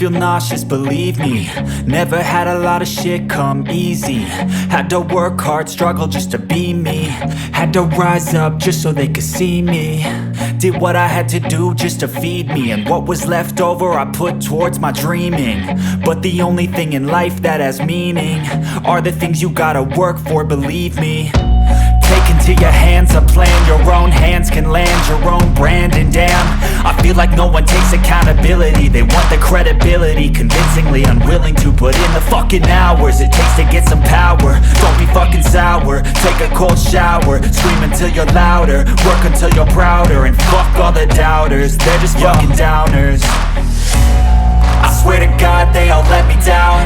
feel nauseous, believe me. Never had a lot of shit come easy. Had to work hard, struggle just to be me. Had to rise up just so they could see me. Did what I had to do just to feed me. And what was left over I put towards my dreaming. But the only thing in life that has meaning are the things you gotta work for, believe me. Take into your hands a plan, your own hands can land your own brand. And damn, I feel like no one takes accountability. They want the credibility, convincingly unwilling to put in the fucking hours it takes to get some power. Don't be fucking sour, take a cold shower. Scream until you're louder, work until you're prouder. And fuck all the doubters, they're just fucking downers. I swear to God they all let me down.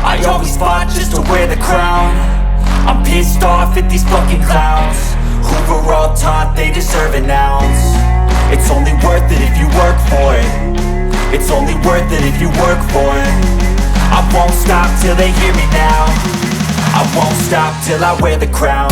I always fought just to wear the crown. I'm pissed off at these fucking clowns who were all taught they deserve an ounce. It's only worth it if you work for it. It's only worth it if you work for it. I won't stop till they hear me now. I won't stop till I wear the crown.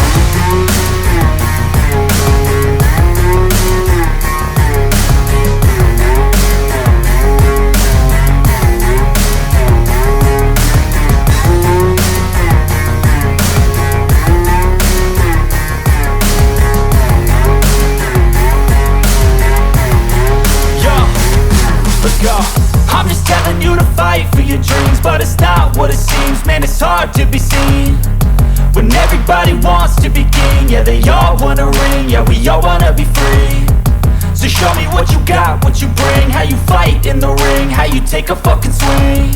I'm just telling you to fight for your dreams, but it's not what it seems. Man, it's hard to be seen when everybody wants to be king. Yeah, they all wanna ring, yeah, we all wanna be free. So show me what you got, what you bring, how you fight in the ring, how you take a fucking swing.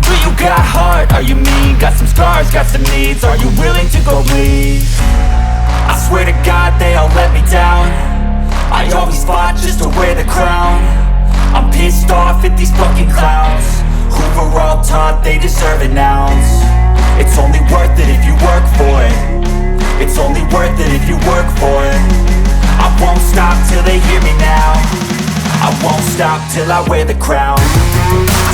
Do you got heart, are you mean? Got some scars, got some needs, are you willing to go bleed? I swear to God they all let me down. I always fought just to wear the crown. I'm pissed off at these fucking clowns who were all taught they deserve an ounce. It's only worth it if you work for it. It's only worth it if you work for it. I won't stop till they hear me now. I won't stop till I wear the crown. I